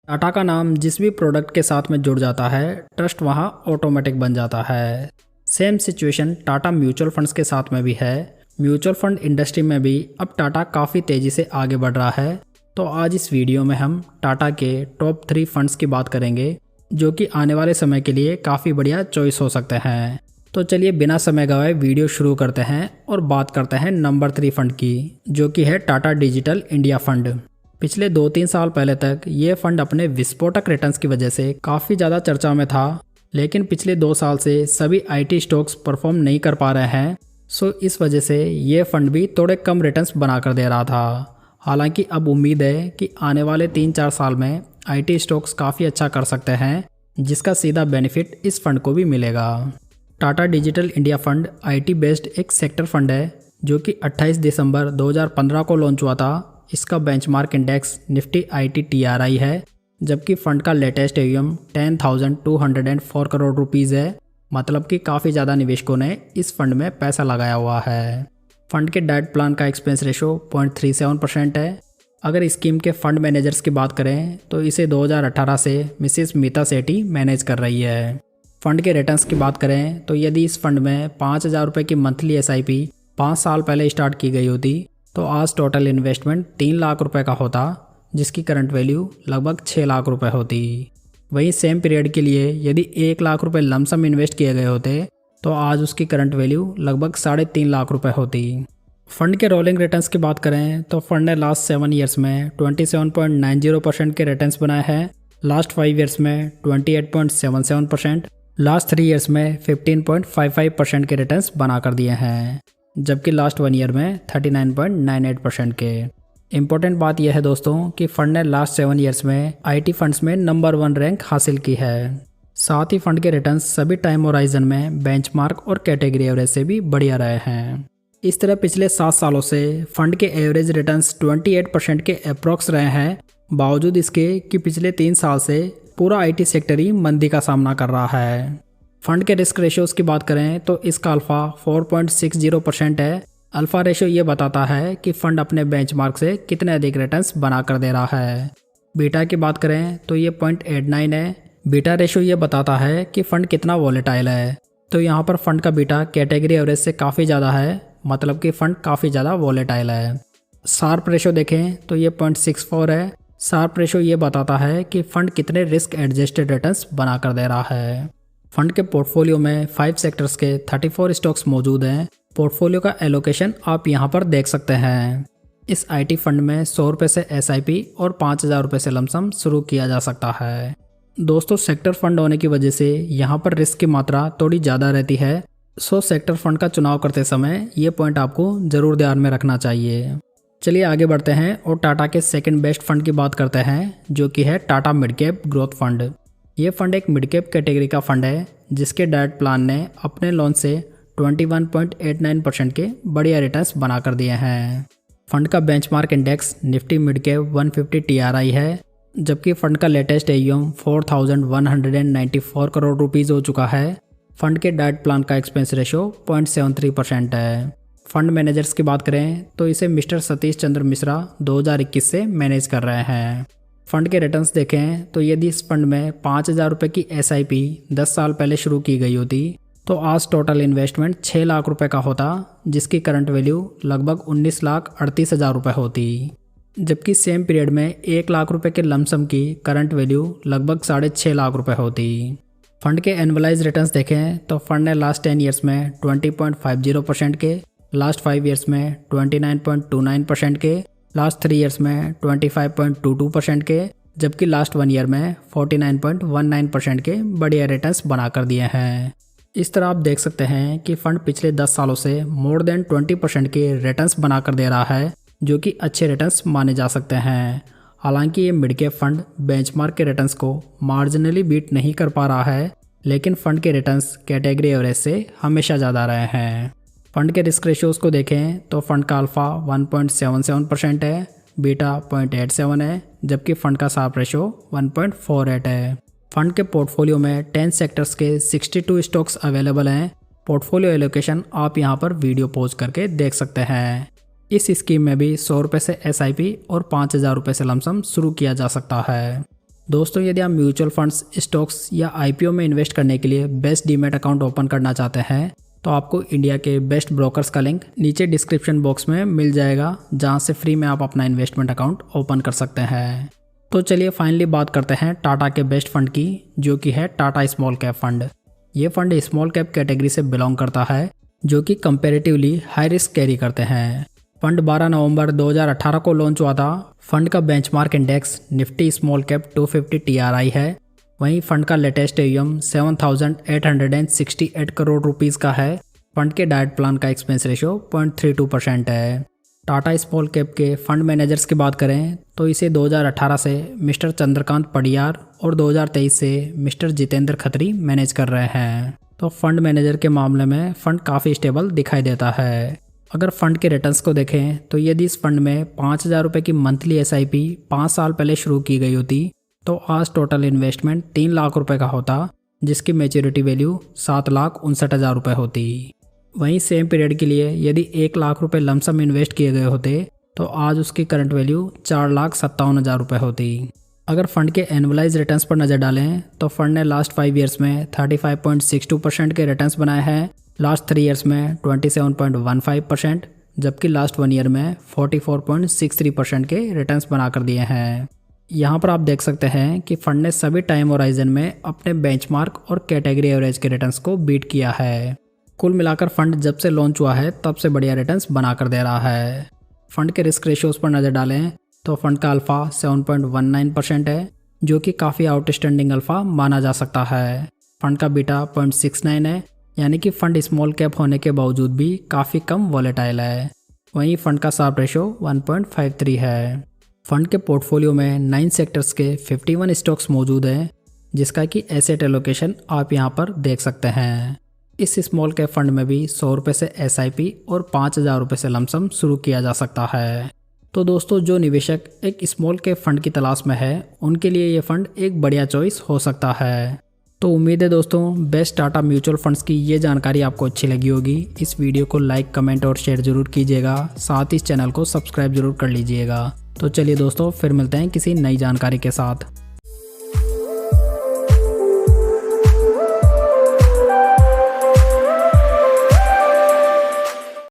टाटा का नाम जिस भी प्रोडक्ट के साथ में जुड़ जाता है, ट्रस्ट वहाँ ऑटोमेटिक बन जाता है। Same situation Tata mutual funds के साथ में भी है। म्यूचुअल फंड इंडस्ट्री में भी अब टाटा काफ़ी तेज़ी से आगे बढ़ रहा है। तो आज इस वीडियो में हम टाटा के टॉप 3 फंड्स की बात करेंगे जो कि आने वाले समय के लिए काफ़ी बढ़िया चॉइस हो सकते हैं। तो चलिए बिना समय गवाए वीडियो शुरू करते हैं और बात करते हैं नंबर 3 फंड की, जो कि है टाटा डिजिटल इंडिया फंड। पिछले 2-3 साल पहले तक ये फंड अपने विस्फोटक रिटर्न्स की वजह से काफ़ी ज़्यादा चर्चा में था, लेकिन पिछले 2 साल से सभी आईटी स्टॉक्स परफॉर्म नहीं कर पा रहे हैं। सो इस वजह से ये फंड भी थोड़े कम रिटर्न्स बना कर दे रहा था। हालांकि अब उम्मीद है कि आने वाले 3-4 साल में आईटी स्टॉक्स काफ़ी अच्छा कर सकते हैं, जिसका सीधा बेनिफिट इस फंड को भी मिलेगा। Tata digital India fund IT based एक सेक्टर फंड है जो कि 28 दिसंबर 2015 को लॉन्च हुआ था। इसका benchmark index Nifty IT TRI है, जबकि फंड का लेटेस्ट AUM 10,204 करोड़ रुपीज़ है। मतलब कि काफ़ी ज़्यादा निवेशकों ने इस फंड में पैसा लगाया हुआ है। फंड के डाइट प्लान का एक्सपेंस रेशो 0.37% है। अगर स्कीम के फंड मैनेजर्स की बात करें तो इसे 2018 से मिसेस मीता सेठी मैनेज कर रही है। फंड के रिटर्न्स की बात करें तो यदि इस फंड में 5,000 रुपये की मंथली SIP 5 साल पहले स्टार्ट की गई होती तो आज टोटल इन्वेस्टमेंट 3 लाख रुपए का होता, जिसकी करंट वैल्यू लगभग 6 लाख रुपए होती। वहीं सेम पीरियड के लिए यदि 1 लाख रुपए लमसम इन्वेस्ट किए गए होते तो आज उसकी करंट वैल्यू लगभग 3.5 लाख रुपए होती। फंड के रोलिंग रिटर्न्स की बात करें तो फंड ने लास्ट 7 ईयर्स में 27.90% के रिटर्न्स बनाए हैं, लास्ट 5 ईयर्स में 28.77%, लास्ट 3 ईयर्स में 15.55% के रिटर्न्स बना कर दिए हैं, जबकि लास्ट 1 ईयर में 39.98% के। इम्पोर्टेंट बात यह है दोस्तों कि फंड ने लास्ट 7 ईयर्स में आईटी फंड्स में नंबर 1 रैंक हासिल की है। साथ ही फंड के रिटर्न्स सभी टाइम होराइजन में बेंचमार्क और कैटेगरी एवरेज से भी बढ़िया रहे हैं। इस तरह पिछले 7 सालों से फंड के एवरेज रिटर्न्स 28% के अप्रॉक्स रहे हैं, बावजूद इसके कि पिछले 3 साल से पूरा आईटी सेक्टर ही मंदी का सामना कर रहा है। फंड के रिस्क रेशियोज की बात करें तो इसका अल्फा 4.60% है। अल्फा रेशियो ये बताता है कि फंड अपने बेंचमार्क से कितने अधिक रिटर्न्स बना कर दे रहा है। बीटा की बात करें तो ये 0.89 है। बीटा रेशियो ये बताता है कि फंड कितना वॉलेटाइल है। तो यहाँ पर फंड का बीटा कैटेगरी एवरेज से काफ़ी ज़्यादा है, मतलब कि फंड काफ़ी ज़्यादा वॉलेटाइल है। शार्प रेशियो देखें तो ये 0.64 है। शार्प रेशियो ये बताता है कि फंड कितने रिस्क एडजस्टेड रिटर्न्स बना कर दे रहा है। फंड के पोर्टफोलियो में 5 सेक्टर्स के 34 स्टॉक्स मौजूद हैं। पोर्टफोलियो का एलोकेशन आप यहाँ पर देख सकते हैं। इस आईटी फंड में 100 रुपये से SIP और 5,000 रुपये से लमसम शुरू किया जा सकता है। दोस्तों सेक्टर फंड होने की वजह से यहाँ पर रिस्क की मात्रा थोड़ी ज़्यादा रहती है। सो सेक्टर फंड का चुनाव करते समय ये पॉइंट आपको ज़रूर ध्यान में रखना चाहिए। चलिए आगे बढ़ते हैं और टाटा के सेकंड बेस्ट फंड की बात करते हैं, जो कि है Tata mid cap growth fund. ये फंड एक मिड कैप कैटेगरी का फंड है, जिसके डाइट प्लान ने अपने लॉन्च से 21.89% के बढ़िया रिटर्न्स बना कर दिए हैं। फंड का benchmark index Nifty mid cap 150 TRI है, जबकि फंड का लेटेस्ट AUM 4,194 करोड़ रुपीज़ हो चुका है। फंड के डाइट प्लान का एक्सपेंस रेशो 0.73% है। फंड मैनेजर्स की बात करें तो इसे मिस्टर सतीश चंद्र मिश्रा 2021 से मैनेज कर रहे हैं। फंड के रिटर्न्स देखें तो यदि इस फंड में 5,000 रुपये की SIP 10 साल पहले शुरू की गई होती तो आज टोटल इन्वेस्टमेंट 6 लाख रुपए का होता, जिसकी करंट वैल्यू लगभग 19,38,000 रुपये होती। जबकि सेम पीरियड में 1 लाख रुपए के लमसम की करंट वैल्यू लगभग 6.5 लाख रुपए होती। फंड के एनुअलाइज रिटर्न्स देखें तो फंड ने लास्ट 10 ईयर्स में 20.50% के, लास्ट 5 ईयर्स में 29.29% के, लास्ट 3 ईयर्स में 25.22% के, जबकि लास्ट 1 ईयर में 49.19% के बढ़िया रिटर्न्स बना कर दिए हैं। इस तरह आप देख सकते हैं कि फंड पिछले 10 सालों से मोर देन 20% के रिटर्न्स बना कर दे रहा है, जो कि अच्छे रिटर्न्स माने जा सकते हैं। हालांकि ये मिड कैप फंड बेंचमार्क के रिटर्न्स को मार्जिनली बीट नहीं कर पा रहा है, लेकिन फंड के रिटर्न्स कैटेगरी एवरेज से हमेशा ज़्यादा रहे हैं। फंड के रिस्क रेशियोज़ को देखें तो फंड का अल्फा 1.77% है, बीटा 0.87 है, जबकि फंड का शार्प रेशियो 1.48 है। फंड के पोर्टफोलियो में 10 सेक्टर्स के 62 स्टॉक्स अवेलेबल हैं। पोर्टफोलियो एलोकेशन आप यहाँ पर वीडियो पॉज करके देख सकते हैं। इस स्कीम में भी 100 रुपये से SIP और 5,000 रुपये से लमसम शुरू किया जा सकता है। दोस्तों यदि आप म्यूचुअल फंड्स, स्टॉक्स या आईपीओ में इन्वेस्ट करने के लिए बेस्ट डीमैट अकाउंट ओपन करना चाहते हैं तो आपको इंडिया के बेस्ट ब्रोकर्स का लिंक नीचे डिस्क्रिप्शन बॉक्स में मिल जाएगा, जहां से फ्री में आप अपना इन्वेस्टमेंट अकाउंट ओपन कर सकते हैं। तो चलिए फाइनली बात करते हैं टाटा के बेस्ट फंड की, जो कि है टाटा स्मॉल कैप फंड। ये फंड स्मॉल कैप कैटेगरी से बिलोंग करता है, जो कि कंपैरेटिवली हाई रिस्क कैरी करते हैं। फंड 12 नवंबर 2018 को लॉन्च हुआ था। फंड का benchmark index Nifty small cap 250 TRI है। वहीं फंड का लेटेस्ट AUM 7,868 करोड़ रुपीस का है। फंड के डाइट प्लान का एक्सपेंस रेशियो 0.32% है। टाटा स्मॉल कैप के फंड मैनेजर्स की बात करें तो इसे 2018 से मिस्टर चंद्रकांत पडियार और 2023 से मिस्टर जितेंद्र खत्री मैनेज कर रहे हैं। तो फंड मैनेजर के मामले में फंड काफ़ी स्टेबल दिखाई देता है। अगर फंड के रिटर्न्स को देखें तो यदि इस फंड में 5,000 रुपये की मंथली SIP 5 साल पहले शुरू की गई होती तो आज टोटल इन्वेस्टमेंट 3 लाख रुपए का होता, जिसकी मैच्योरिटी वैल्यू 7,59,000 रुपये होती। वहीं सेम पीरियड के लिए यदि 1 लाख रुपए लमसम इन्वेस्ट किए गए होते तो आज उसकी करंट वैल्यू 4,57,000 रुपये होती। अगर फंड के एनुअलाइज रिटर्न्स पर नज़र डालें तो फंड ने लास्ट 5 ईयर्स में 35.62% के रिटर्न्स बनाए हैं, लास्ट 3 ईयर्स में 27.15%, जबकि लास्ट 1 ईयर में 44.63% के रिटर्न्स बनाकर दिए हैं। यहाँ पर आप देख सकते हैं कि फंड ने सभी टाइम होराइजन में अपने बेंचमार्क और कैटेगरी एवरेज के रिटर्न्स को बीट किया है। कुल मिलाकर फंड जब से लॉन्च हुआ है तब से बढ़िया रिटर्न्स बनाकर दे रहा है। फंड के रिस्क रेशियोज पर नज़र डालें तो फंड का अल्फा 7.19% है, जो कि काफ़ी आउटस्टैंडिंग अल्फा माना जा सकता है। फंड का बीटा 0.69 है, यानी कि फंड स्मॉल कैप होने के बावजूद भी काफ़ी कम वॉलेटाइल है। वहीं फंड का शार्प रेशो 1.53 है। फंड के पोर्टफोलियो में 9 सेक्टर्स के 51 स्टॉक्स मौजूद हैं, जिसका कि एसेट एलोकेशन आप यहां पर देख सकते हैं। इस स्मॉल कैप फंड में भी 100 रुपये से SIP और 5,000 रुपये से लमसम शुरू किया जा सकता है। तो दोस्तों जो निवेशक एक स्मॉल कैप फंड की तलाश में है उनके लिए ये फंड एक बढ़िया चॉइस हो सकता है। तो उम्मीद है दोस्तों बेस्ट टाटा म्यूचुअल फंड्स की ये जानकारी आपको अच्छी लगी होगी। इस वीडियो को लाइक, कमेंट और शेयर जरूर कीजिएगा, साथ ही इस चैनल को सब्सक्राइब जरूर कर लीजिएगा। तो चलिए दोस्तों फिर मिलते हैं किसी नई जानकारी के साथ।